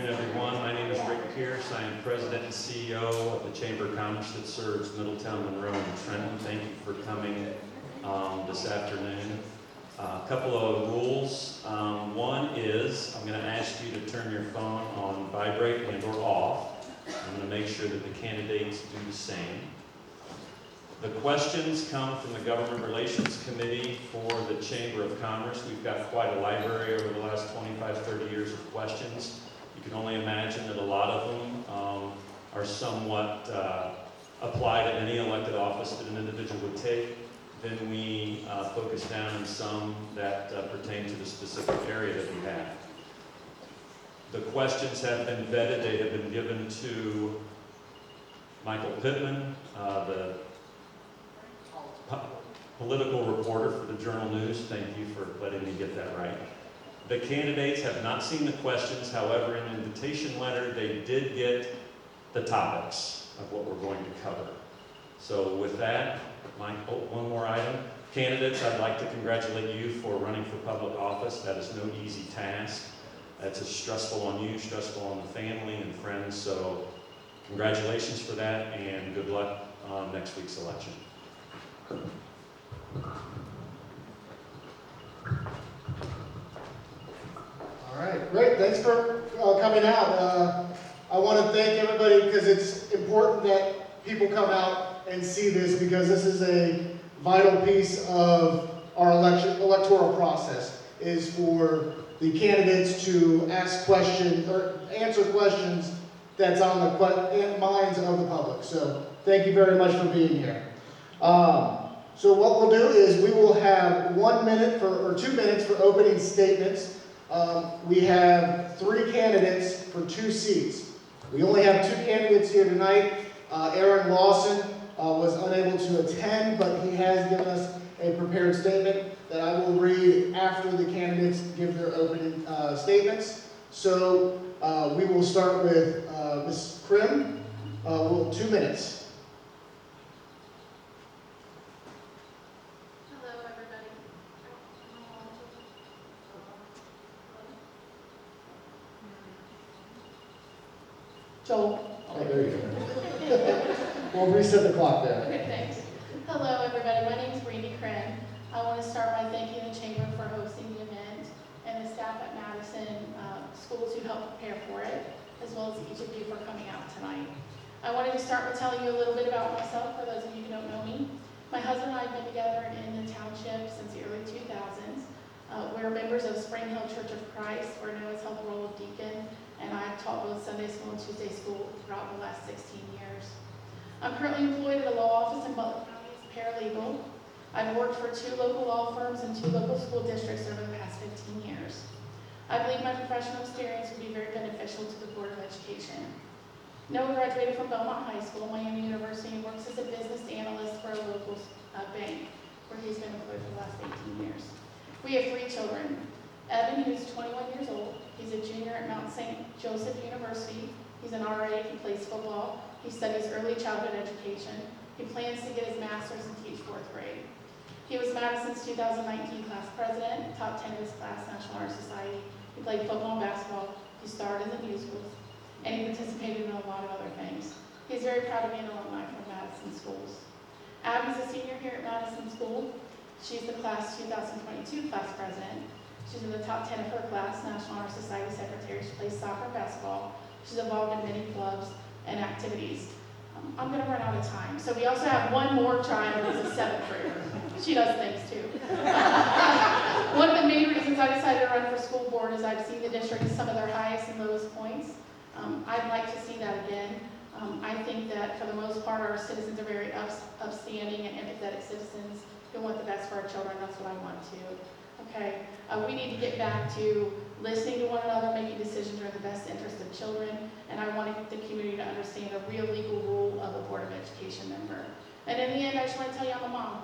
afternoon, everyone. My name is Rick Pierce. I am President and CEO of the Chamber of Commerce that serves Middletown, Monroe, and Trenton. Thank you for coming this afternoon. A couple of rules. One is I'm going to ask you to turn your phone on vibrate and or off. I'm going to make sure that the candidates do the same. The questions come from the Government Relations Committee for the Chamber of Commerce. We've got quite a library over the last 25, 30 years of questions. You can only imagine that a lot of them are somewhat apply to any elected office that an individual would take. Then we focus down on some that pertain to the specific area that we have. The questions have been vetted. They have been given to Michael Pittman, the political reporter for the Journal News. Thank you for letting me get that right. The candidates have not seen the questions. However, in the invitation letter, they did get the topics of what we're going to cover. So with that, one more item. Candidates, I'd like to congratulate you for running for public office. That is no easy task. That's stressful on you, stressful on the family and friends. So congratulations for that, and good luck on next week's election. All right, great. Thanks for coming out. I want to thank everybody because it's important that people come out and see this, because this is a vital piece of our electoral process, is for the candidates to ask questions or answer questions that's on the minds of the public. So thank you very much for being here. So what we'll do is we will have 1 minute or 2 minutes for opening statements. We have 3 candidates for 2 seats. We only have 2 candidates here tonight. Aaron Lawson was unable to attend, but he has given us a prepared statement that I will read after the candidates give their opening statements. So we will start with Ms. Krim. 2 minutes. Joel. Oh, there you go. We'll reset the clock there. Okay, thanks. Hello, everybody. My name is Randy Kren. I want to start by thanking the Chamber for hosting the event and the staff at Madison schools who helped prepare for it, as well as each of you for coming out tonight. I wanted to start by telling you a little bit about myself, for those of you who don't know me. My husband and I have been together in the township since the early 2000s. We're members of Spring Hill Church of Christ, where Noah's held the role of deacon, and I've taught both Sunday school and Tuesday school throughout the last 16 years. I'm currently employed at a law office in Butler County as a paralegal. I've worked for 2 local law firms and 2 local school districts over the past 15 years. I believe my professional experience would be very beneficial to the Board of Education. Noah graduated from Belmont High School, Miami University, and works as a business analyst for a local bank, where he's been employed for the last 18 years. We have 3 children. Evan, who's 21 years old. He's a junior at Mount St. Joseph University. He's an RA. He plays football. He studies early childhood education. He plans to get his master's and teach 4th grade. He was Madison's 2019 class president, top 10 of his class, National Honor Society. He played football and basketball. He starred in the musicals, and he participated in a lot of other things. He's very proud to be an alumni from Madison schools. Abby's a senior here at Madison School. She's the class 2022 class president. She's in the top 10 of her class, National Honor Society secretary. She plays soccer and basketball. She's involved in many clubs and activities. I'm going to run out of time. So we also have one more child who's a 7th grader. She does things too. One of the main reasons I decided to run for school board is I've seen the district at some of their highest and lowest points. I'd like to see that again. I think that for the most part, our citizens are very upstanding and empathetic citizens who want the best for our children. That's what I want too. Okay, we need to get back to listening to one another, making decisions that are in the best interest of children, and I want the community to understand the real legal role of a Board of Education member. And in the end, I just want to tell you I'm a mom.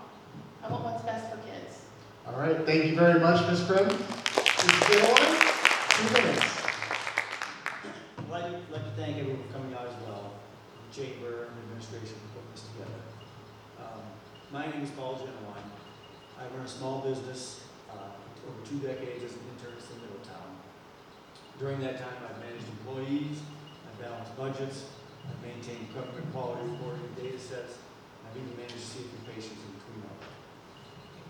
I want what's best for kids. All right, thank you very much, Ms. Krim. Ms. Jennerwine, 2 minutes. I'd like to thank everyone for coming out as well, the Chamber and the administration for putting this together. My name is Paul Jennerwine. I run a small business over 2 decades as an internist in Middletown. During that time, I've managed employees, I've balanced budgets, I've maintained government quality reporting and data sets, and I've even managed to see a few patients in between all that.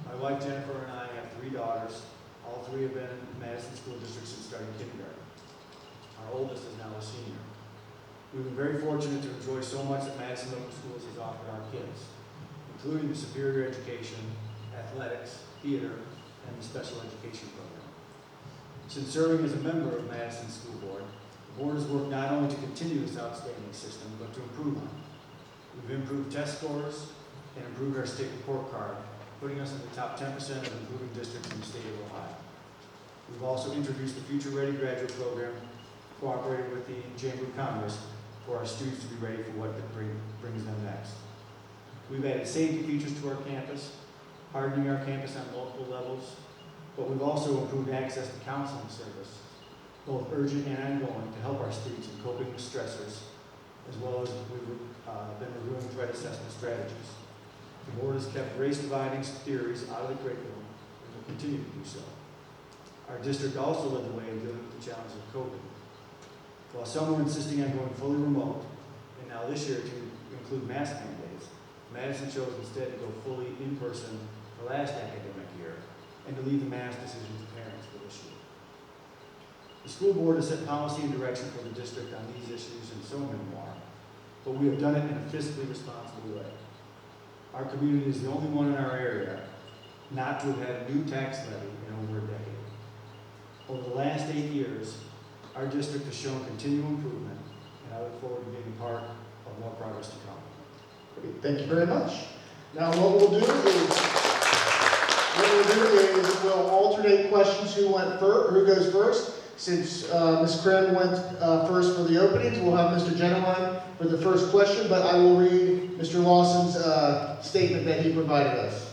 My wife Jennifer and I have 3 daughters. All 3 have been in Madison School District since starting kindergarten. Our oldest is now a senior. We've been very fortunate to enjoy so much that Madison Local Schools has offered our kids, including the superior education, athletics, theater, and the special education program. Since serving as a member of Madison School Board, the board has worked not only to continue this outstanding system, but to improve on it. We've improved test scores and improved our state report card, putting us in the top 10% of improving districts in the state of Ohio. We've also introduced the Future Ready Graduate Program, cooperated with the Chamber of Commerce for our students to be ready for what brings them next. We've added safety features to our campus, hardening our campus on multiple levels, but we've also improved access to counseling service, both urgent and ongoing, to help our students in coping with stressors, as well as we've been reviewing threat assessment strategies. The board has kept race-dividing theories out of the curriculum and will continue to do so. Our district also led the way in dealing with the challenges of COVID. While some were insisting on going fully remote, and now this year to include mask mandates, Madison chose instead to go fully in person for last academic year and to leave the mask decision to parents for this year. The school board has set policy and direction for the district on these issues in so many more, but we have done it in a fiscally responsible way. Our community is the only one in our area not to have had a new tax levy in over a decade. Over the last 8 years, our district has shown continual improvement, and I look forward to being part of more progress to come. Great, thank you very much. Now what we'll do is we'll alternate questions who goes first. Since Ms. Krim went first for the openings, we'll have Mr. Jennerwine for the first question, but I will read Mr. Lawson's statement that he provided us.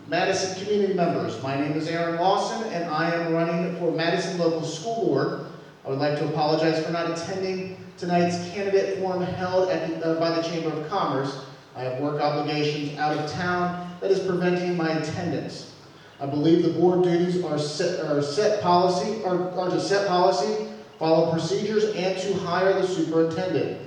Madison community members, my name is Aaron Lawson and I am running for Madison Local School Board. I would like to apologize for not attending tonight's candidate forum held by the Chamber of Commerce. I have work obligations out of town that is preventing my attendance. I believe the board duties are to set policy, follow procedures, and to hire the superintendent.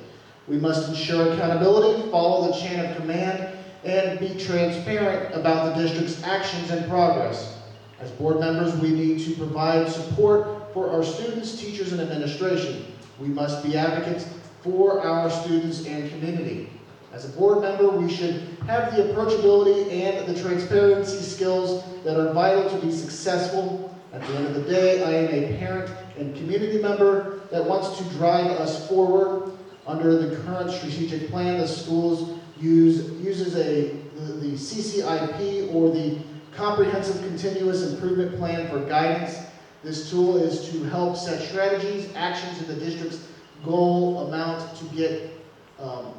We must ensure accountability, follow the chain of command, and be transparent about the district's actions and progress. As board members, we need to provide support for our students, teachers, and administration. We must be advocates for our students and community. As a board member, we should have the approachability and the transparency skills that are vital to be successful. At the end of the day, I am a parent and community member that wants to drive us forward. Under the current strategic plan, the schools uses the CCIP, or the Comprehensive Continuous Improvement Plan, for guidance. This tool is to help set strategies, actions in the district's goal amount to get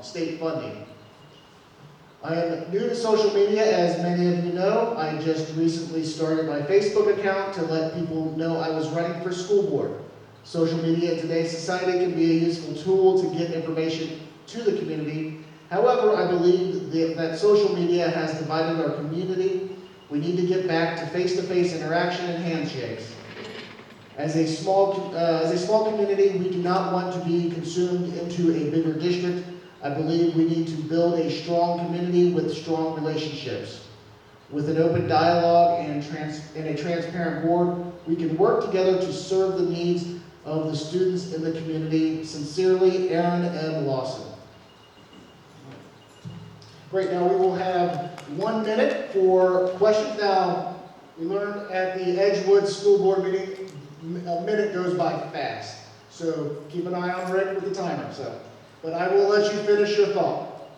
state funding. I am new to social media, as many of you know. I just recently started my Facebook account to let people know I was running for school board. Social media in today's society can be a useful tool to get information to the community. However, I believe that social media has divided our community. We need to get back to face-to-face interaction and handshakes. As a small community, we do not want to be consumed into a bigger district. I believe we need to build a strong community with strong relationships. With an open dialogue and a transparent board, we can work together to serve the needs of the students in the community. Sincerely, Aaron M. Lawson. Great, now we will have 1 minute for questions. Now, we learned at the Edgewood School Board meeting, a minute goes by fast. So keep an eye on Rick with the timer. But I will let you finish your thought.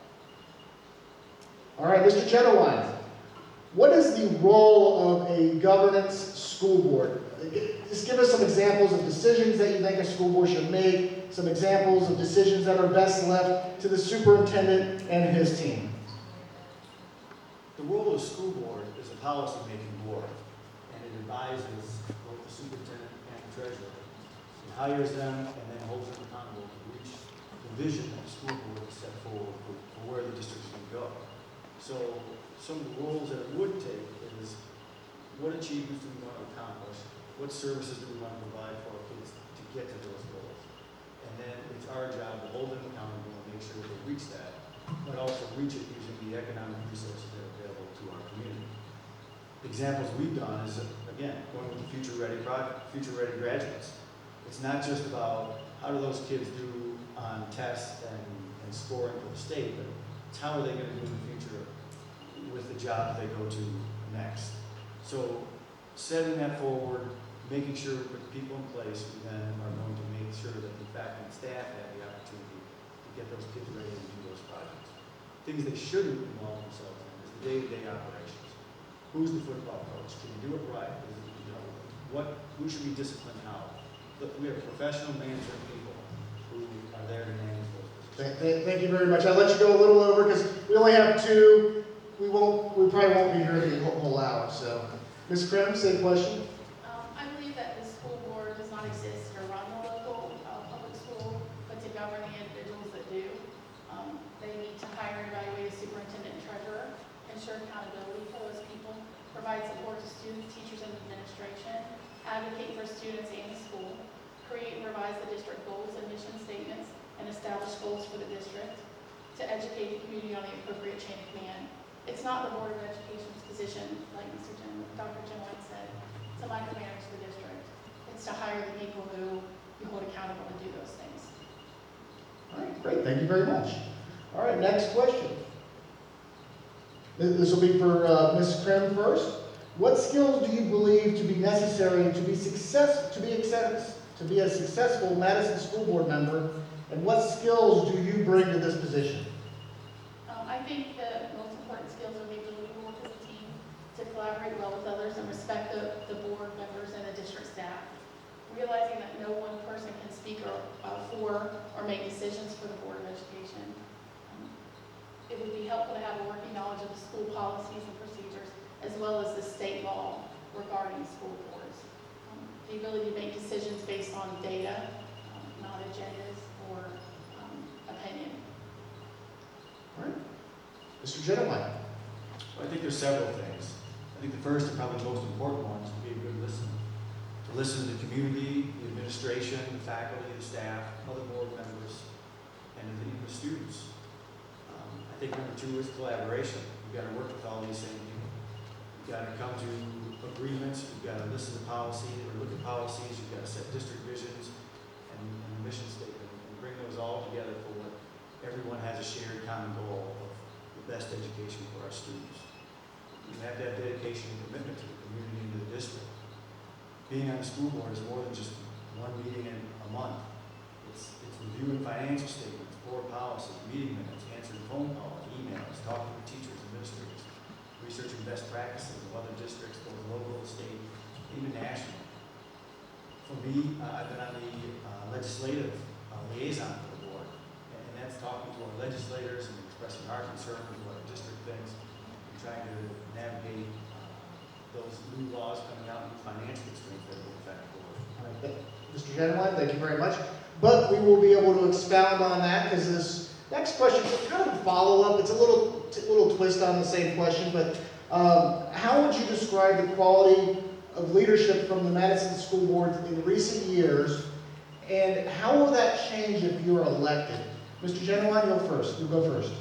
All right, Mr. Jennerwine, what is the role of a governance school board? Just give us some examples of decisions that you think a school board should make, some examples of decisions that are best left to the superintendent and his team. The role of the school board is a policy-making board, and it advises both the superintendent and the treasurer. It hires them and then holds them accountable to reach the vision that the school board has set forward for where the district is going to go. So some of the roles that it would take is, what achievements do we want to accomplish? What services do we want to provide for our kids to get to those goals? And then it's our job to hold them accountable and make sure that they reach that, but also reach it using the economic resources that are available to our community. Examples we've done is, again, going with the Future Ready project, Future Ready graduates. It's not just about how do those kids do on tests and scoring for the state, but it's how are they going to do in the future with the job that they go to next. So setting that forward, making sure we put people in place who then are going to make sure that the faculty and staff have the opportunity to get those kids ready to do those projects. Things they shouldn't involve themselves in is the day-to-day operations. Who's the football coach? Can you do it right? Who should be disciplined how? Look, we have professional management people who are there to manage those positions. Thank you very much. I'll let you go a little over because we only have two. We probably won't be here the whole hour. So, Ms. Krim, same question. I believe that the school board does not exist to run the local public school, but to govern the individuals that do. They need to hire and evaluate a superintendent and treasurer, ensure accountability for those people, provide support to students, teachers, and administration, advocate for students and the school, create and revise the district goals and mission statements, and establish goals for the district, to educate the community on the appropriate chain of command. It's not the Board of Education's position, like Dr. Jennerwine said, to micromanage the district. It's to hire the people who you hold accountable to do those things. All right, great. Thank you very much. All right, next question. This will be for Ms. Krim first. What skills do you believe to be necessary to be a successful Madison School Board member, and what skills do you bring to this position? I think the most important skills are the ability to work as a team, to collaborate well with others, and respect the board members and the district staff. Realizing that no one person can speak for or make decisions for the Board of Education. It would be helpful to have a working knowledge of the school policies and procedures, as well as the state law regarding school boards. The ability to make decisions based on data, not agendas or opinion. All right. Mr. Jennerwine. Well, I think there's several things. I think the first and probably the most important one is to be a good listener. To listen to the community, the administration, the faculty, the staff, other board members, and even the students. I think number two is collaboration. You've got to work with all these same people. You've got to come to agreements. You've got to listen to policy or look at policies. You've got to set district visions and a mission statement and bring those all together for what everyone has a shared common goal of the best education for our students. You have to have dedication and commitment to the community and to the district. Being on the school board is more than just one meeting in a month. It's reviewing financial statements, board policy, meeting minutes, answering phone calls, emails, talking to teachers, administrators, researching best practices of other districts, both local, state, even national. For me, I've been on the legislative liaison for the board, and that's talking to our legislators and expressing our concerns with what our district thinks, and trying to navigate those new laws coming out, new financial constraints that will affect the board. All right, Mr. Jennerwine, thank you very much. But we will be able to expound on that because this next question is kind of a follow-up. It's a little twist on the same question, but how would you describe the quality of leadership from the Madison School Board in recent years, and how will that change if you're elected? Mr. Jennerwine, you'll go first.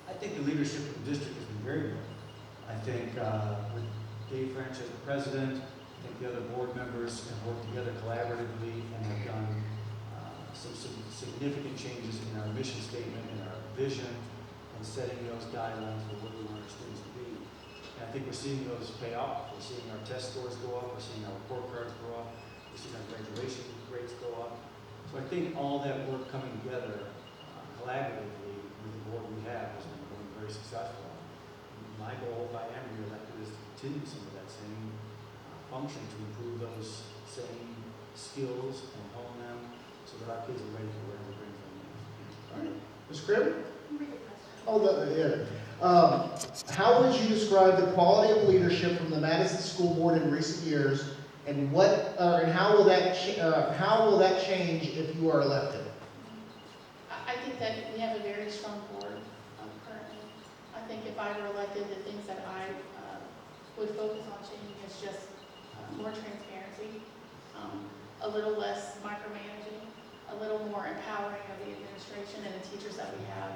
I think the leadership of the district has been very good. I think with Dave French as the president, I think the other board members have worked together collaboratively and have done some significant changes in our mission statement and our vision and setting those guidelines for where we want our students to be. And I think we're seeing those pay off. We're seeing our test scores go up. We're seeing our report cards go up. We're seeing our graduation rates go up. So I think all that work coming together collaboratively with the board we have has been going very successful. My goal, if I am reelected, is to continue some of that same function to improve those same skills and hone them so that our kids are ready for where we bring them next. All right. Ms. Cribb? Read the question. Oh, yeah. How would you describe the quality of leadership from the Madison School Board in recent years, and how will that change if you are elected? I think that we have a very strong board currently. I think if I were elected, the things that I would focus on changing is just more transparency, a little less micromanaging, a little more empowering of the administration and the teachers that we have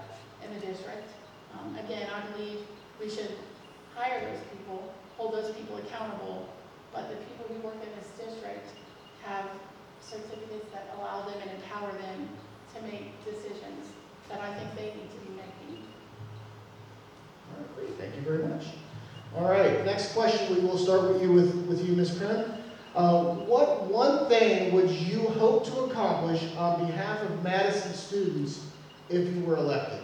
in the district. Again, I believe we should hire those people, hold those people accountable, but the people who work in this district have certificates that allow them and empower them to make decisions that I think they need to be making. All right, great, thank you very much. All right, next question, we will start with you, Ms. Krim. What one thing would you hope to accomplish on behalf of Madison students if you were elected?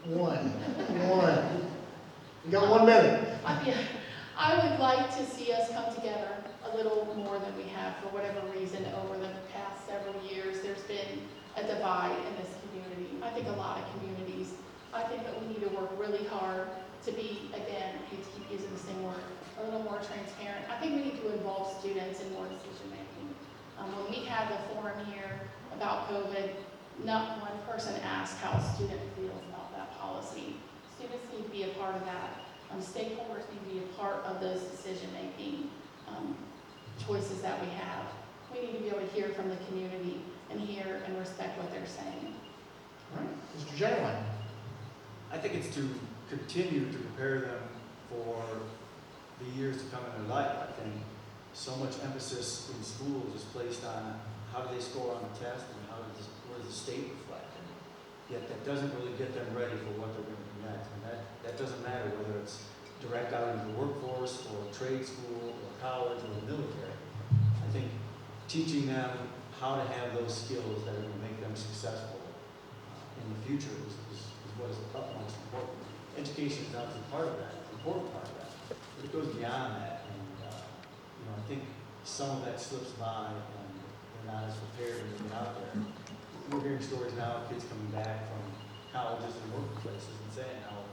One. You got 1 minute. I would like to see us come together a little more than we have for whatever reason over the past several years. There's been a divide in this community. I think a lot of communities. I think that we need to work really hard to be, again, I hate to keep using the same word, a little more transparent. I think we need to involve students in more decision making. When we had the forum here about COVID, not one person asked how a student feels about that policy. Students need to be a part of that. Stakeholders need to be a part of those decision-making choices that we have. We need to be able to hear from the community and hear and respect what they're saying. All right, Mr. Jennerwine. I think it's to continue to prepare them for the years to come in their life. I think so much emphasis in schools is placed on how do they score on the test and where does the state reflect. Yet that doesn't really get them ready for what they're going to do next. And that doesn't matter whether it's direct out into the workforce or trade school or college or the military. I think teaching them how to have those skills that are going to make them successful in the future is what is the utmost important. Education is obviously part of that, an important part of that, but it goes beyond that. And I think some of that slips by and they're not as prepared when they get out there. We're hearing stories now of kids coming back from colleges and workplaces and saying how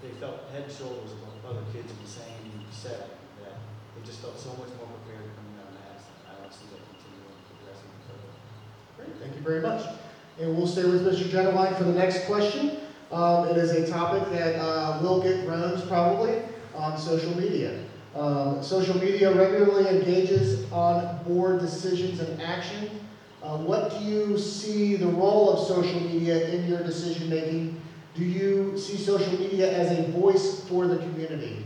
they felt head and shoulders above other kids in the same setting, that they just felt so much more prepared coming out of Madison. I don't see that continuing progressing further. Great, thank you very much. And we'll stay with Mr. Jennerwine for the next question. It is a topic that will get groans probably on social media. Social media regularly engages on board decisions and action. What do you see the role of social media in your decision making? Do you see social media as a voice for the community?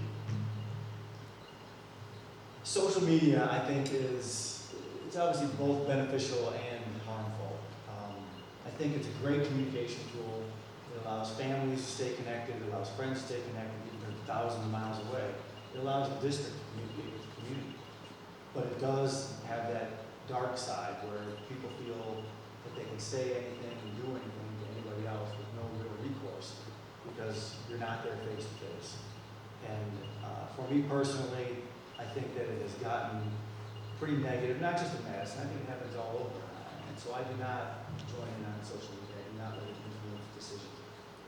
Social media, I think, it's obviously both beneficial and harmful. I think it's a great communication tool. It allows families to stay connected. It allows friends to stay connected, even if they're thousands of miles away. It allows the district to communicate with the community. But it does have that dark side where people feel that they can say anything and do anything to anybody else with no real recourse because you're not there face to face. And for me personally, I think that it has gotten pretty negative, not just in Madison, I think it happens all over. And so I do not join in on social media, I do not let it influence decisions.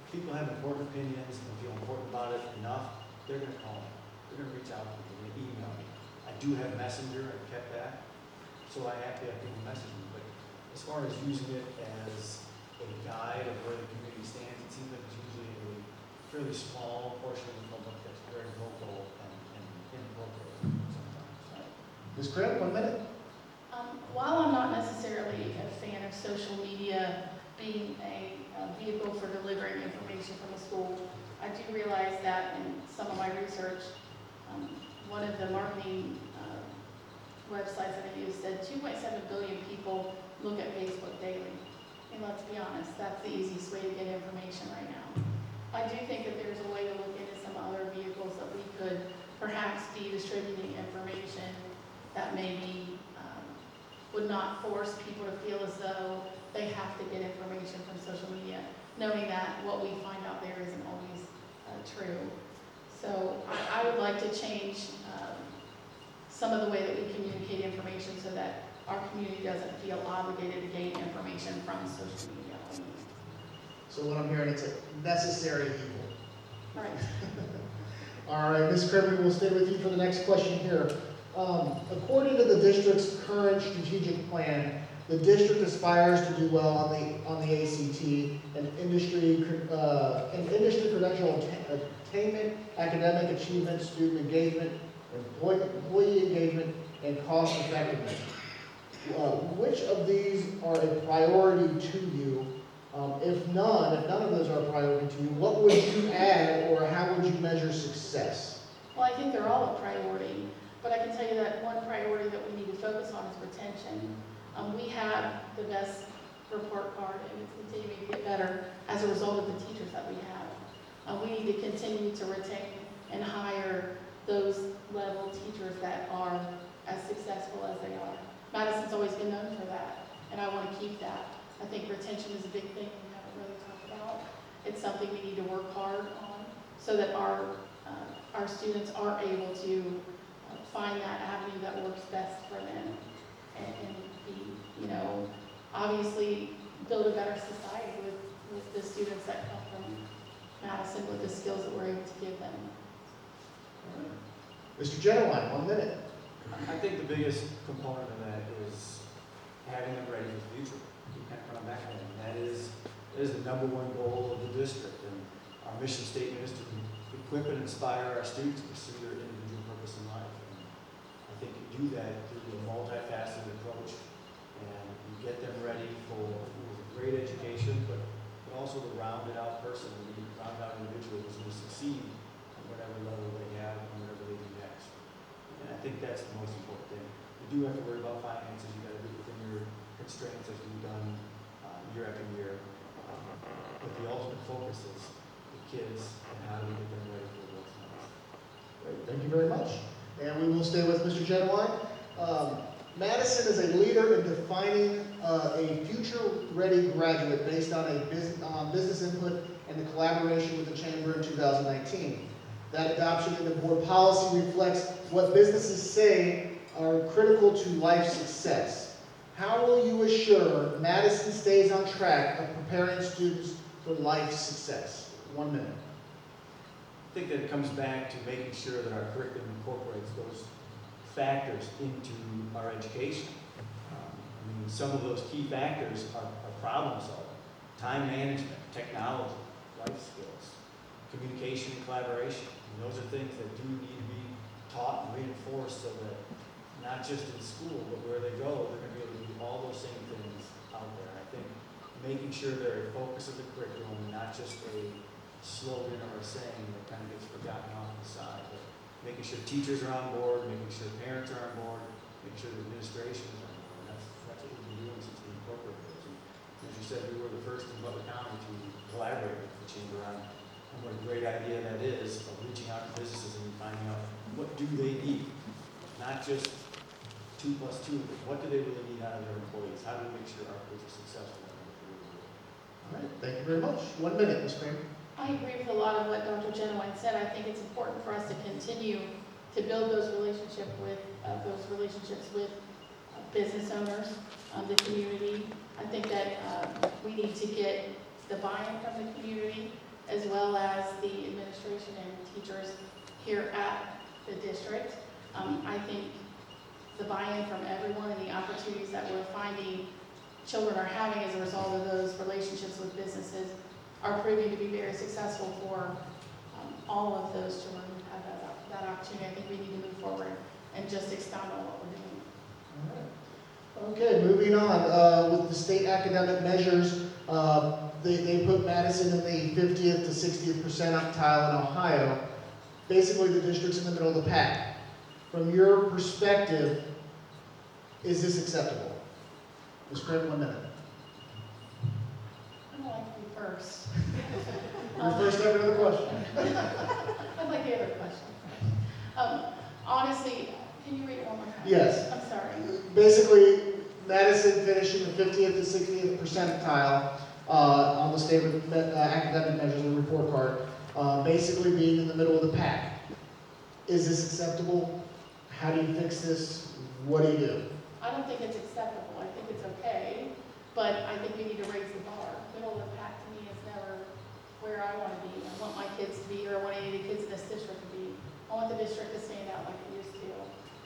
If people have important opinions and feel important about it enough, they're going to call me. They're going to reach out to me, they're going to email me. I do have Messenger, I've kept that. So I have to have people message me, but as far as using it as a guide of where the community stands, it seems like it's usually a fairly small portion of the public that's very vocal and inappropriate sometimes. Ms. Krim, 1 minute. While I'm not necessarily a fan of social media being a vehicle for delivering information from a school, I do realize that in some of my research, one of the marketing websites that I use said 2.7 billion people look at Facebook daily. And let's be honest, that's the easiest way to get information right now. I do think that there's a way to look into some other vehicles that we could perhaps be distributing information that maybe would not force people to feel as though they have to get information from social media, knowing that what we find out there isn't always true. So I would like to change some of the way that we communicate information so that our community doesn't feel obligated to gain information from social media only. So what I'm hearing, it's a necessary evil. All right. All right, Ms. Krim, we'll stay with you for the next question here. According to the district's current strategic plan, the district aspires to do well on the ACT and industry credential attainment, academic achievement, student engagement, employee engagement, and cost effectiveness. Which of these are a priority to you? If none of those are a priority to you, what would you add or how would you measure success? Well, I think they're all a priority, but I can tell you that one priority that we need to focus on is retention. We have the best report card, and it's continuing to get better as a result of the teachers that we have. We need to continue to retain and hire those level teachers that are as successful as they are. Madison's always been known for that, and I want to keep that. I think retention is a big thing we haven't really talked about. It's something we need to work hard on so that our students are able to find that avenue that works best for them and be, obviously build a better society with the students that come from Madison with the skills that we're able to give them. Mr. Jennerwine, 1 minute. I think the biggest component of that is having them ready for the future. Keep kind of coming back on it. And that is the number one goal of the district. And our mission statement is to equip and inspire our students to pursue their individual purpose in life. And I think you do that through a multifaceted approach. And you get them ready for a great education, but also the rounded out person, the rounded out individual who's going to succeed at whatever level they have and whatever they do next. And I think that's the most important thing. You do have to worry about finances. You got to do within your constraints as we've done year after year. But the ultimate focus is the kids and how do we get them ready for what's next. Great, thank you very much. And we will stay with Mr. Jennerwine. Madison is a leader in defining a future-ready graduate based on a business input and the collaboration with the Chamber in 2019. That adoption into board policy reflects what businesses say are critical to life success. How will you assure Madison stays on track of preparing students for life success? 1 minute. I think that it comes back to making sure that our curriculum incorporates those factors into our education. Some of those key factors are problem solving, time management, technology, life skills, communication and collaboration. And those are things that do need to be taught and reinforced so that not just in school, but where they go, they're going to be able to do all those same things out there. I think making sure they're a focus of the curriculum, not just a slogan or a saying that kind of gets forgotten off to the side, but making sure teachers are on board, making sure parents are on board, making sure the administration is on board. That's what we've been doing since we incorporated this. And as you said, we were the first in Butler County to collaborate with the Chamber on what a great idea that is of reaching out to businesses and finding out what do they need. Not just 2 + 2, but what do they really need out of their employees? How do we make sure our kids are successful? All right, thank you very much. 1 minute, Ms. Kramer. I agree with a lot of what Dr. Jennerwine said. I think it's important for us to continue to build those relationships with business owners, the community. I think that we need to get the buy-in from the community as well as the administration and teachers here at the district. I think the buy-in from everyone and the opportunities that we're finding children are having as a result of those relationships with businesses are proving to be very successful for all of those children who have that opportunity. I think we need to move forward and just expound on what we're doing. All right. Okay, moving on with the state academic measures. They put Madison in the 50th to 60th percentile in Ohio. Basically, the district's in the middle of the pack. From your perspective, is this acceptable? Ms. Kramer, 1 minute. I'd like to be first. You're first over to the question. I'd like the other question. Honestly, can you read it one more time? Yes. I'm sorry. Basically, Madison finishing the 50th to 60th percentile on the state academic measures and report card, basically being in the middle of the pack. Is this acceptable? How do you fix this? What do you do? I don't think it's acceptable. I think it's okay, but I think we need to raise the bar. Middle of the pack to me is never where I want to be. I want my kids to be, or I want any of the kids in this district to be. I want the district to stand out like it used to.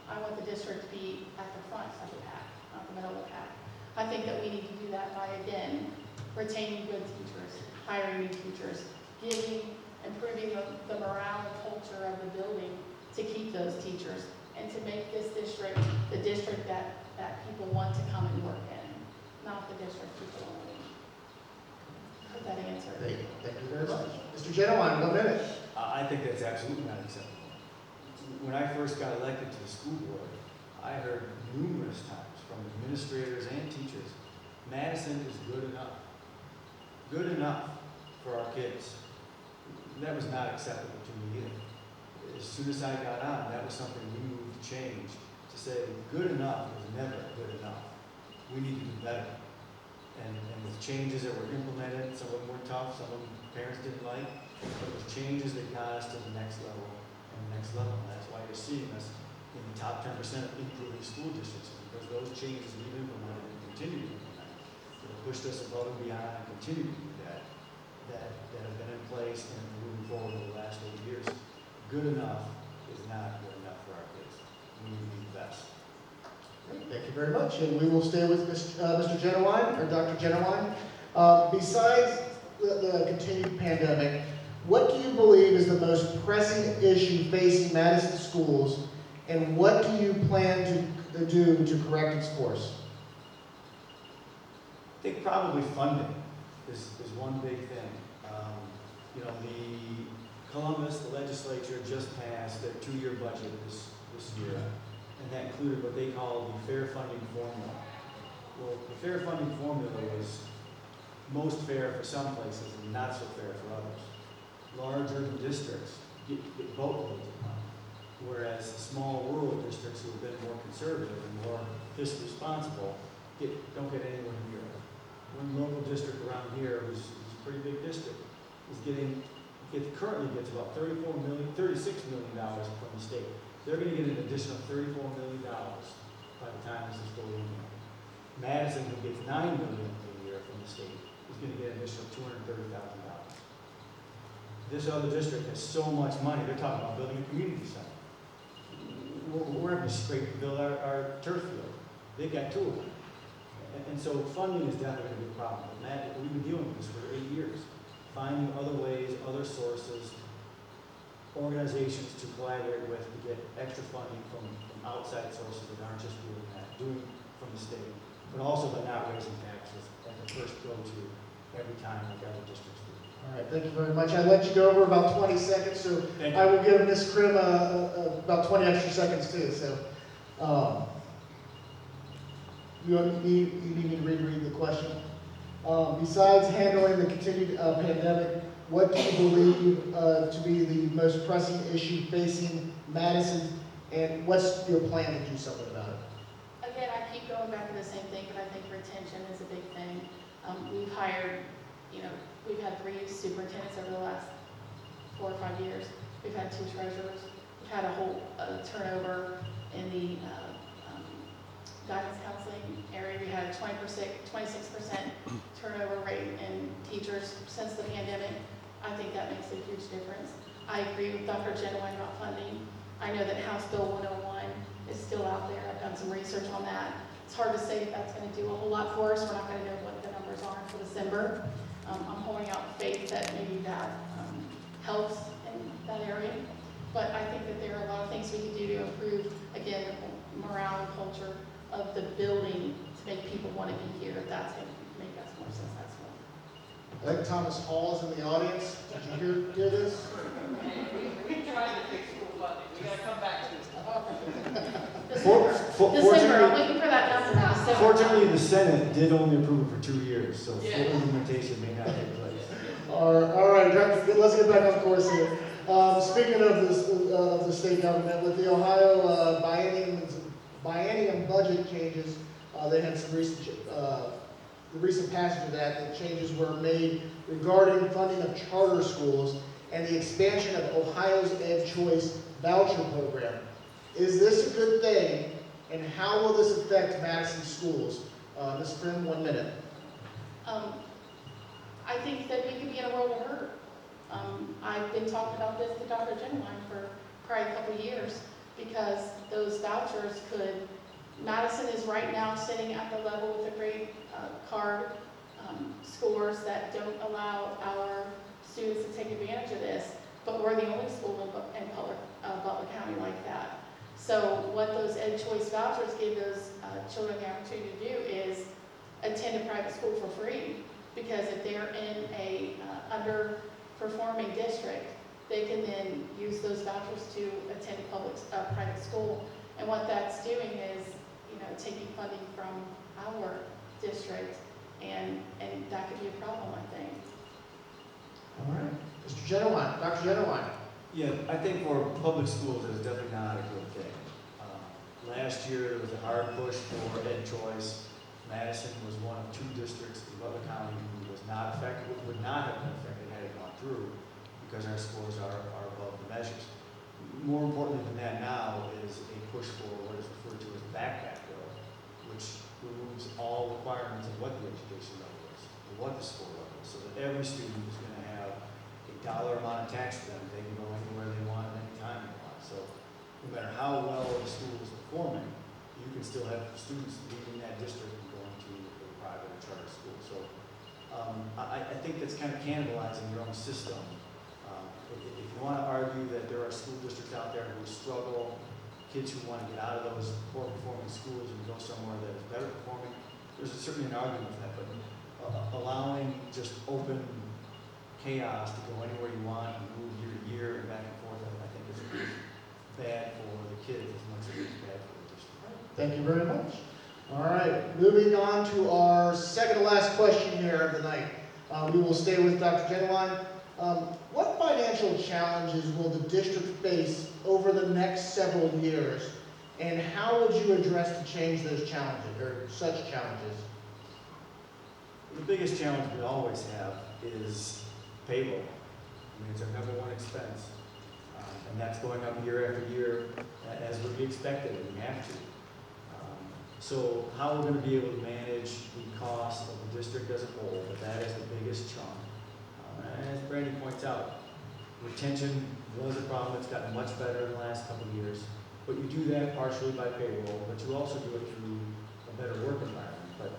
I want the district to be at the front of the pack, not the middle of the pack. I think that we need to do that by, again, retaining good teachers, hiring new teachers, giving improving the morale and culture of the building to keep those teachers and to make this district the district that people want to come and work in, not the district people want to leave. Hope that answered. Thank you very much. Mr. Jennerwine, 1 minute. I think that's absolutely not acceptable. When I first got elected to the school board, I heard numerous times from administrators and teachers, Madison is good enough. Good enough for our kids. That was not acceptable to me either. As soon as I got on, that was something we moved to change, to say good enough is never good enough. We need to do better. And the changes that were implemented, some of them were tough, some of them parents didn't like, but it was changes that got us to the next level and the next level. And that's why you're seeing us in the top 10% of improving school districts, because those changes we've implemented and continue to implement that have pushed us above and beyond and continue to do that have been in place and moving forward over the last 8 years. Good enough is not good enough for our kids. We need to be the best. Thank you very much, and we will stay with Mr. Jennerwine, or Dr. Jennerwine. Besides the continued pandemic, what do you believe is the most pressing issue facing Madison schools, and what do you plan to do to correct its course? I think probably funding is one big thing. The Columbus, the legislature just passed their 2-year budget this year, and that included what they call the fair funding formula. Well, the fair funding formula was most fair for some places and not so fair for others. Large urban districts get both of those accounts, whereas small rural districts who have been more conservative and more fiscally responsible don't get anywhere near it. One local district around here, who's a pretty big district, currently gets about $36 million from the state. They're going to get an additional $34 million by the time this is fully implemented. Madison, who gets $9 million a year from the state, is going to get an additional $230,000. This other district has so much money, they're talking about building a community center. We're having to scrape to build our turf field. They've got 2 of them. And so funding is definitely going to be a problem. We've been dealing with this for 8 years. Finding other ways, other sources, organizations to collaborate with to get extra funding from outside sources that aren't just doing from the state, but also by not raising taxes at the first go-to every time like other districts do. All right, thank you very much. I let you go over about 20 seconds, so I will give Ms. Krim about 20 extra seconds too. So, you need me to reread the question? Besides handling the continued pandemic, what do you believe to be the most pressing issue facing Madison, and what's your plan to do something about it? Again, I keep going back to the same thing, but I think retention is a big thing. We've hired, we've had 3 superintendents over the last 4 or 5 years. We've had 2 treasurers. We've had a whole turnover in the guidance counseling area. We had a 26% turnover rate in teachers since the pandemic. I think that makes a huge difference. I agree with Dr. Jennerwine about funding. I know that House Bill 101 is still out there. I've done some research on that. It's hard to say if that's going to do a whole lot for us. We're not going to know what the numbers are until December. I'm holding out faith that maybe that helps in that area. But I think that there are a lot of things we can do to improve, again, the morale and culture of the building to make people want to be here. That's going to make us more successful. I think Thomas Hall is in the audience. Did you hear this? We tried to fix school funding. We got to come back to it. December, I'm waiting for that number. December. Fortunately, the Senate did only approve it for 2 years, so full implementation may not take place. All right, let's get back on course here. Speaking of the state government, with the Ohio biennium budget changes, they had some the recent passage of that, the changes were made regarding funding of charter schools and the expansion of Ohio's Ed Choice voucher program. Is this a good thing, and how will this affect Madison schools? Ms. Krim, 1 minute. I think that we could be in a world of hurt. I've been talking about this to Dr. Jennerwine for probably a couple of years, because those vouchers could, Madison is right now sitting at the level with the grade card scores that don't allow our students to take advantage of this, but we're the only school in Butler County like that. So what those Ed Choice vouchers give those children the opportunity to do is attend a private school for free, because if they're in a underperforming district, they can then use those vouchers to attend a private school. And what that's doing is, taking funding from our district, and that could be a problem, I think. All right. Mr. Jennerwine, Dr. Jennerwine. Yeah, I think for public schools, it's definitely not a good thing. Last year, there was a hard push for Ed Choice. Madison was one of 2 districts in Butler County who was not affected, would not have been affected had it gone through, because our scores are above the measures. More importantly than that now is a push for what is referred to as the backpack bill, which removes all requirements of what the education level is, or what the score level is, so that every student is going to have a dollar amount attached to them. They can go anywhere they want at any time they want. So no matter how well the school is performing, you can still have students leaving that district and going to a private or charter school. So I think that's kind of cannibalizing your own system. If you want to argue that there are school districts out there who struggle, kids who want to get out of those poor performing schools and go somewhere that is better performing, there's certainly an argument for that. But allowing just open chaos to go anywhere you want and move year to year and back and forth, I think is bad for the kids as much as it's bad for the district. Thank you very much. All right, moving on to our second to last question here of the night. We will stay with Dr. Jennerwine. What financial challenges will the district face over the next several years, and how would you address to change those challenges, or such challenges? The biggest challenge we always have is payroll. I mean, it's our #1 expense, and that's going up year after year as would be expected, and we have to. So how we're going to be able to manage the cost of the district as a whole, but that is the biggest chunk. As Brandy points out, retention was a problem. It's gotten much better in the last couple of years, but you do that partially by payroll, but you also do it through a better work environment. But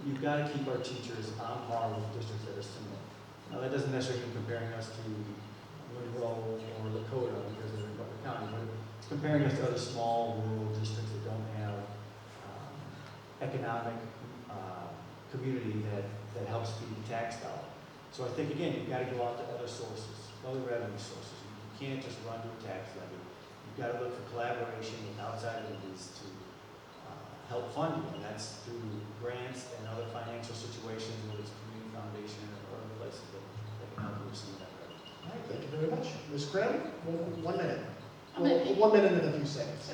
you've got to keep our teachers on par with districts that are similar. Now, that doesn't necessarily mean comparing us to Monroe or Lakota because they're in Butler County, but it's comparing us to other small rural districts that don't have economic community that helps feed the tax dollar. So I think, again, you've got to go out to other sources, other revenue sources. You can't just run to a tax levy. You've got to look for collaboration with outside entities to help fund you, and that's through grants and other financial situations, whether it's community foundation or other places that can help you with some of that revenue. All right, thank you very much. Ms. Krim, 1 minute. I'm gonna- 1 minute and a few seconds.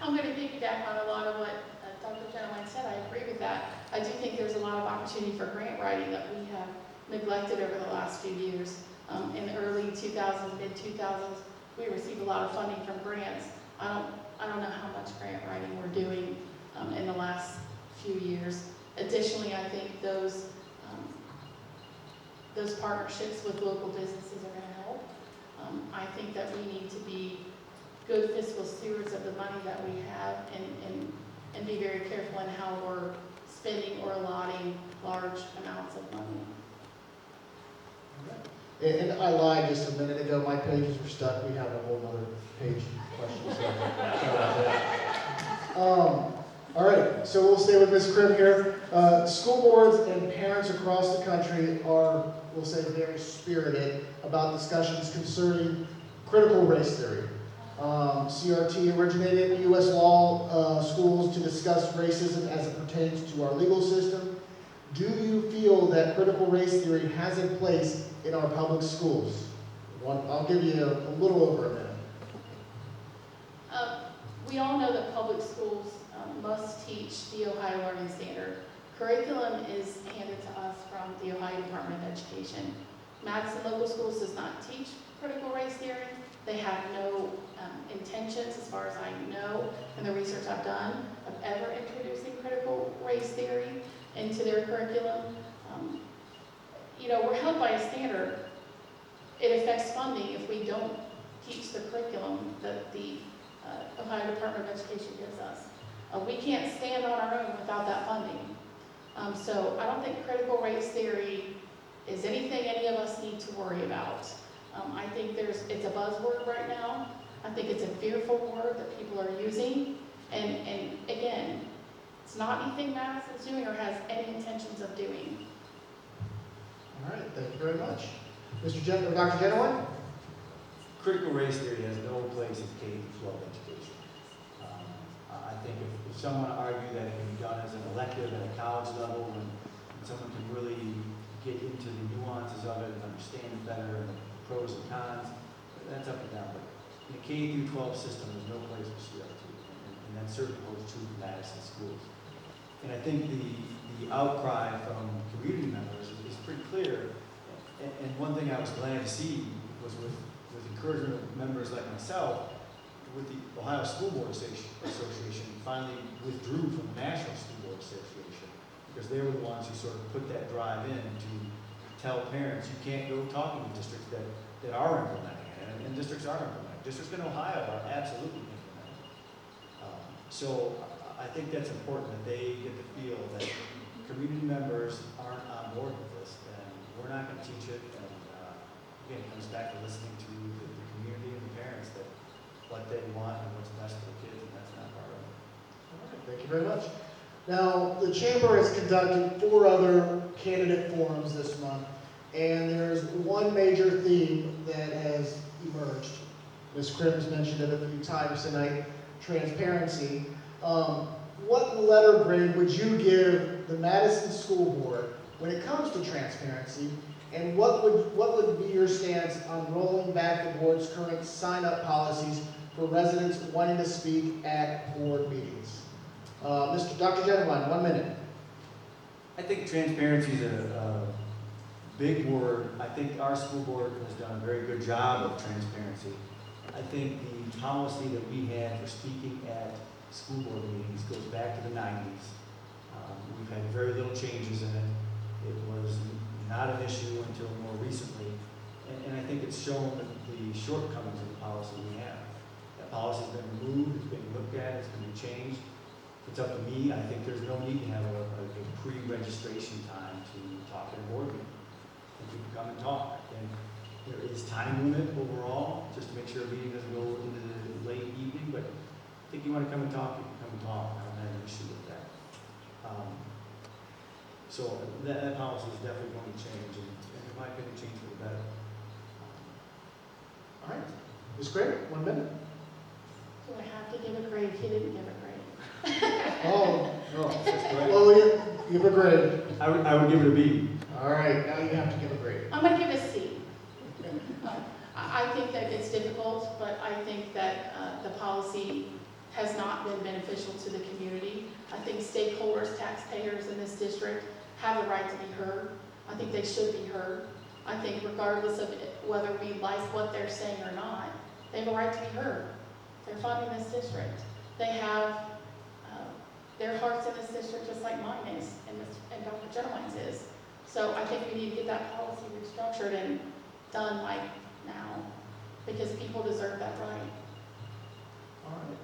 I'm going to piggyback on a lot of what Dr. Jennerwine said. I agree with that. I do think there's a lot of opportunity for grant writing that we have neglected over the last few years. In the early 2000s, mid-2000s, we received a lot of funding from grants. I don't know how much grant writing we're doing in the last few years. Additionally, I think those partnerships with local businesses are going to help. I think that we need to be good fiscal stewards of the money that we have and be very careful in how we're spending or allotting large amounts of money. And I lied just a minute ago. My pages were stuck. We have a whole other page questions. All right, so we'll stay with Ms. Krim here. School boards and parents across the country are, we'll say, very spirited about discussions concerning critical race theory. CRT originated in U.S. law schools to discuss racism as it pertains to our legal system. Do you feel that critical race theory has a place in our public schools? I'll give you a little over a minute. We all know that public schools must teach the Ohio Learning Standard. Curriculum is handed to us from the Ohio Department of Education. Madison Local Schools does not teach critical race theory. They have no intentions, as far as I know, in the research I've done, of ever introducing critical race theory into their curriculum. We're held by a standard. It affects funding if we don't teach the curriculum that the Ohio Department of Education gives us. We can't stand on our own without that funding. So I don't think critical race theory is anything any of us need to worry about. I think it's a buzzword right now. I think it's a fearful word that people are using. And again, it's not anything Madison's doing or has any intentions of doing. All right, thank you very much. Dr. Jennerwine? Critical race theory has no place in K-12 education. I think if someone argued that it can be done as an elective at a college level, and someone can really get into the nuances of it and understand it better and the pros and cons, that's up and down. But in the K-12 system, there's no place for CRT, and that certainly holds true for Madison schools. And I think the outcry from community members is pretty clear. And one thing I was glad to see was with encouragement of members like myself, with the Ohio School Board Association finally withdrew from the National School Board Association, because they were the ones who sort of put that drive in to tell parents you can't go talking to districts that are implementing it, and districts are implementing it. Districts in Ohio are absolutely implementing it. So I think that's important, that they get to feel that community members aren't on board with this, and we're not going to teach it. And again, it comes back to listening to the community and the parents, that what they want and what's best for the kids, and that's not part of it. All right, thank you very much. Now, the Chamber has conducted 4 other candidate forums this month, and there's one major theme that has emerged. Ms. Crimm's mentioned it a few times tonight, transparency. What letter grade would you give the Madison School Board when it comes to transparency, and what would be your stance on rolling back the board's current sign-up policies for residents wanting to speak at board meetings? Dr. Jennerwine, 1 minute. I think transparency is a big word. I think our school board has done a very good job of transparency. I think the policy that we had for speaking at school board meetings goes back to the 90s. We've had very little changes in it. It was not an issue until more recently. And I think it's shown the shortcomings of the policy we have. That policy has been removed, it's been looked at, it's going to be changed. If it's up to me, I think there's no need to have a pre-registration time to talk at a board meeting. And people come and talk. And there is time limit overall, just to make sure a meeting doesn't go into the late evening, but I think you want to come and talk, you can come and talk. I don't have an issue with that. So that policy is definitely going to change, and in my opinion, change for the better. All right. Ms. Gray, 1 minute. Do I have to give a grade? He didn't give a grade. Oh, no. That's great. Well, you give a grade. I would give it a B. All right, now you have to give a grade. I'm going to give a C. I think that it's difficult, but I think that the policy has not been beneficial to the community. I think stakeholders, taxpayers in this district have the right to be heard. I think they should be heard. I think regardless of whether we like what they're saying or not, they have a right to be heard. They're funding this district. They have their hearts in this district just like mine is and Dr. Jennerwine's is. So I think we need to get that policy restructured and done like now, because people deserve that right. All right.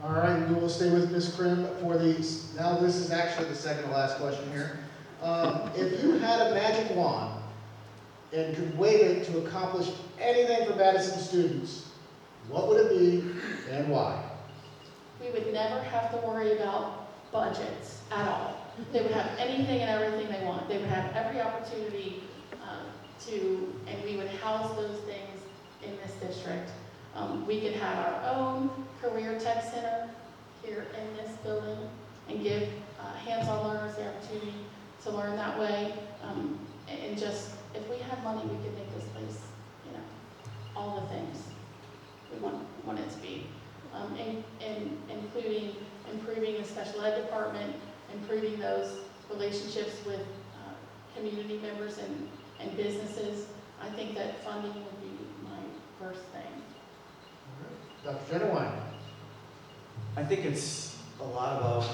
All right, we will stay with Ms. Krim for these. Now this is actually the second to last question here. If you had a magic wand and could wave it to accomplish anything for Madison students, what would it be and why? We would never have to worry about budgets at all. They would have anything and everything they want. They would have every opportunity and we would house those things in this district. We could have our own career tech center here in this building and give hands-on learners the opportunity to learn that way. And just, if we had money, we could make this place, all the things we want it to be. Including improving the special ed department, improving those relationships with community members and businesses. I think that funding would be my first thing. Dr. Jennerwine. I think it's a lot about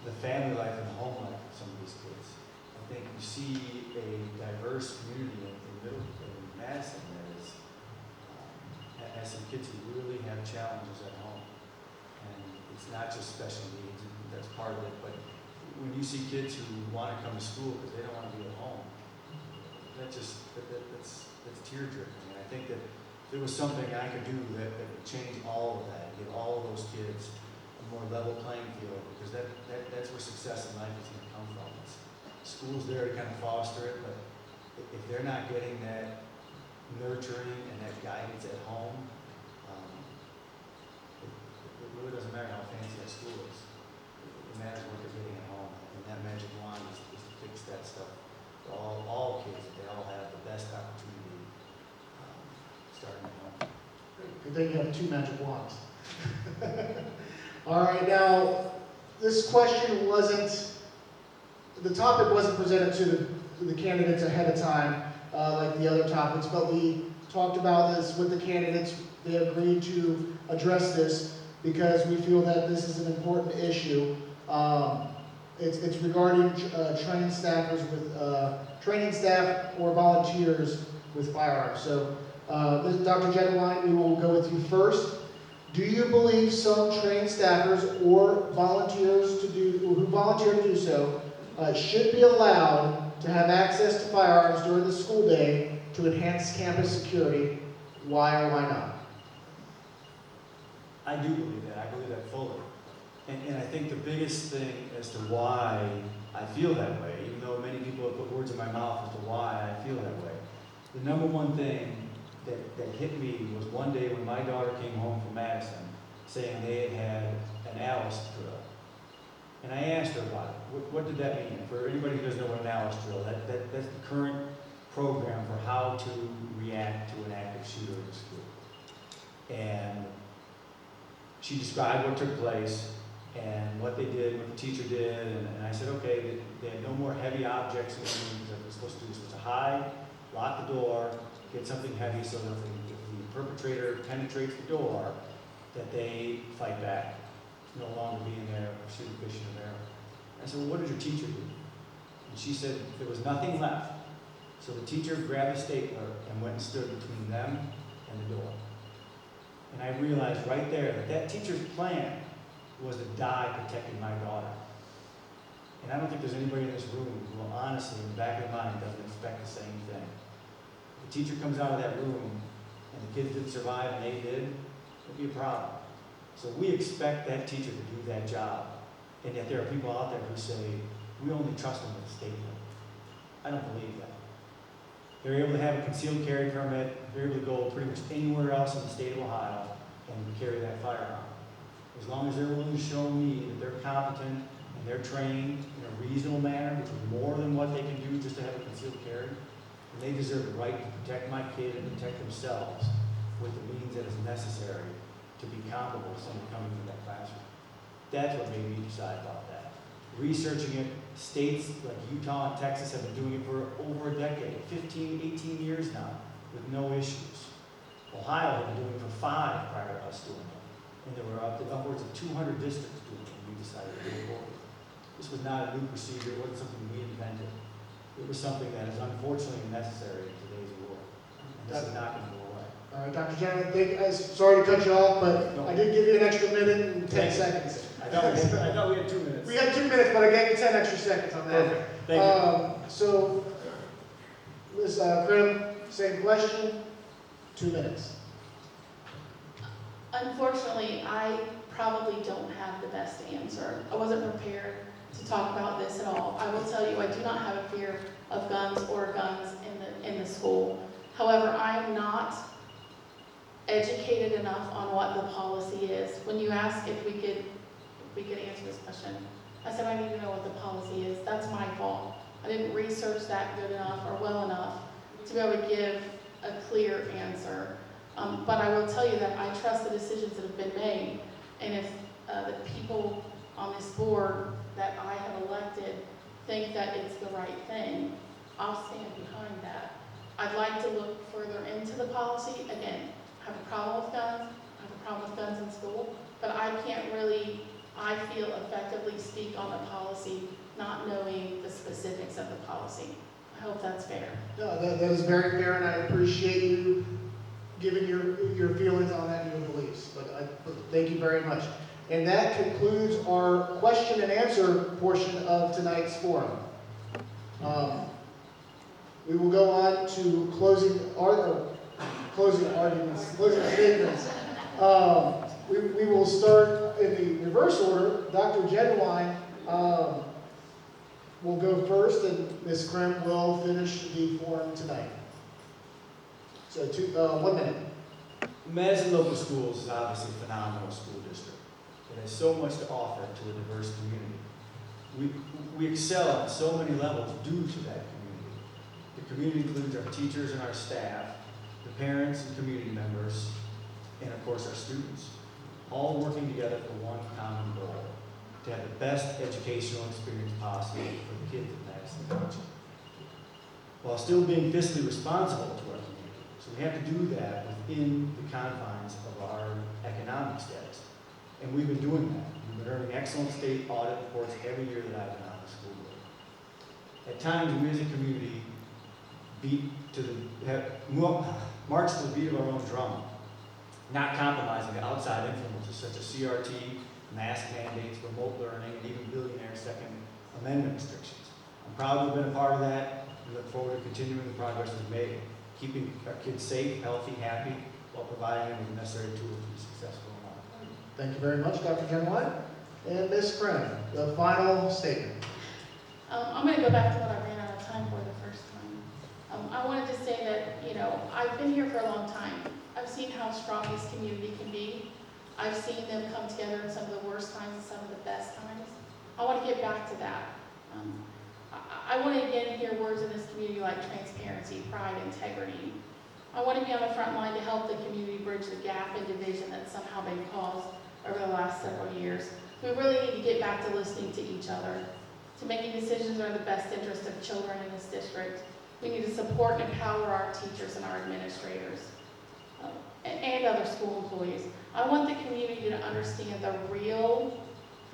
the family life and the home life of some of these kids. I think you see a diverse community in Madison that has some kids who really have challenges at home. And it's not just special needs, and that's part of it, but when you see kids who want to come to school because they don't want to be at home, that's tear-jerking. And I think that there was something I could do that would change all of that, give all of those kids a more level playing field, because that's where success in life is going to come from. School's there to kind of foster it, but if they're not getting that nurturing and that guidance at home, it really doesn't matter how fancy that school is. It matters what they're getting at home, and that magic wand is to fix that stuff for all kids, that they all have the best opportunity starting at home. Good thing you have 2 magic wands. All right, now, this question the topic wasn't presented to the candidates ahead of time, like the other topics, but we talked about this with the candidates. They agreed to address this because we feel that this is an important issue. It's regarding training staff or volunteers with firearms. So, Dr. Jennerwine, we will go with you first. Do you believe some trained staffers or volunteers who volunteer to do so should be allowed to have access to firearms during the school day to enhance campus security? Why or why not? I do believe that. I believe that fully. And I think the biggest thing as to why I feel that way, even though many people have put words in my mouth as to why I feel that way, the number one thing that hit me was one day when my daughter came home from Madison saying they had an Alice drill. And I asked her about it. What did that mean? For anybody who doesn't know what an Alice drill, that's the current program for how to react to an active shooter in school. And she described what took place and what they did, what the teacher did, and I said, okay, they had no more heavy objects in the room that they're supposed to do. They're supposed to hide, lock the door, get something heavy so that if the perpetrator penetrates the door, that they fight back, no longer being there, shooting fish in an arrow. I said, well, what did your teacher do? And she said there was nothing left. So the teacher grabbed a stapler and went and stood between them and the door. And I realized right there that teacher's plan was to die protecting my daughter. And I don't think there's anybody in this room who honestly, in the back of their mind, doesn't expect the same thing. If the teacher comes out of that room and the kids didn't survive and they did, it'll be a problem. So we expect that teacher to do that job. And yet there are people out there who say, we only trust them with a statement. I don't believe that. They're able to have a concealed carry permit. They're able to go pretty much anywhere else in the state of Ohio and carry that firearm. As long as they're willing to show me that they're competent and they're trained in a reasonable manner, which is more than what they can do just to have a concealed carry, and they deserve the right to protect my kid and protect themselves with the means that is necessary to be comparable to someone coming into that classroom. That's what made me decide about that. Researching it, states like Utah and Texas have been doing it for over a decade, 15, 18 years now, with no issues. Ohio had been doing it for 5 prior to us doing it. And there were upwards of 200 districts doing it when we decided to go forward. This was not a new procedure. It wasn't something we invented. It was something that is unfortunately necessary in today's world. And this is not going to go away. All right, Dr. Jennerwine, sorry to cut you off, but I did give you an extra minute and 10 seconds. I thought we had 2 minutes. We had 2 minutes, but I gave you 10 extra seconds on that. Perfect. Thank you. So, Ms. Krim, same question, 2 minutes. Unfortunately, I probably don't have the best answer. I wasn't prepared to talk about this at all. I will tell you, I do not have a fear of guns or guns in the school. However, I am not educated enough on what the policy is. When you ask if we could answer this question, I said I need to know what the policy is. That's my fault. I didn't research that good enough or well enough to be able to give a clear answer. But I will tell you that I trust the decisions that have been made, and if the people on this board that I have elected think that it's the right thing, I'll stand behind that. I'd like to look further into the policy. Again, I have a problem with guns. I have a problem with guns in school, but I can't really, I feel, effectively speak on the policy, not knowing the specifics of the policy. I hope that's fair. No, that is very fair, and I appreciate you giving your feelings on that and your beliefs. But thank you very much. And that concludes our question and answer portion of tonight's forum. We will go on to closing arguments, closing statements. We will start in the reverse order. Dr. Jennerwine will go first, and Ms. Krim will finish the forum tonight. So 1 minute. Madison Local Schools is obviously a phenomenal school district. It has so much to offer to a diverse community. We excel on so many levels due to that community. The community includes our teachers and our staff, the parents and community members, and of course our students, all working together for one common goal, to have the best educational experience possible for the kids of Madison Township, while still being fiscally responsible to our community. So we have to do that within the confines of our economic status. And we've been doing that. We've been earning excellent state audit reports every year that I've been on the school board. At times, we as a community march to the beat of our own drum, not compromising the outside influences such as CRT, mask mandates, remote learning, and even billionaire Second Amendment restrictions. I'm proud to have been a part of that. We look forward to continuing the progress we've made, keeping our kids safe, healthy, happy, while providing them with the necessary tools to be successful in life. Thank you very much, Dr. Jennerwine. And Ms. Krim, the final statement. I'm going to go back to what I ran out of time for the first time. I wanted to say that, I've been here for a long time. I've seen how strong this community can be. I've seen them come together in some of the worst times and some of the best times. I want to get back to that. I want to again hear words in this community like transparency, pride, integrity. I want to be on the front line to help the community bridge the gap and division that's somehow been caused over the last several years. We really need to get back to listening to each other, to making decisions that are in the best interest of children in this district. We need to support and empower our teachers and our administrators and other school employees. I want the community to understand the real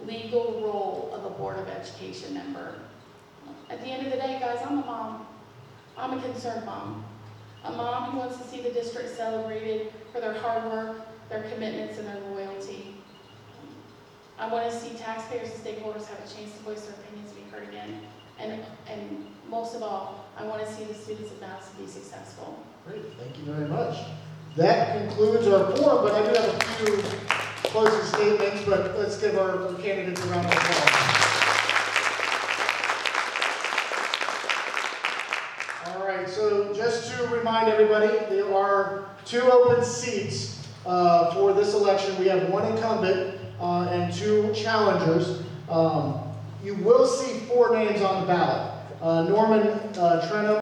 legal role of a Board of Education member. At the end of the day, guys, I'm a mom. I'm a concerned mom. A mom who wants to see the district celebrated for their hard work, their commitments, and their loyalty. I want to see taxpayers and stakeholders have a chance to voice their opinions and be heard again. And most of all, I want to see the students of Madison be successful. Great, thank you very much. That concludes our forum, but I do have a few closing statements, but let's give our candidates a round of applause. All right, so just to remind everybody, there are 2 open seats for this election. We have 1 incumbent and 2 challengers. You will see 4 names on the ballot. Norman Trenum,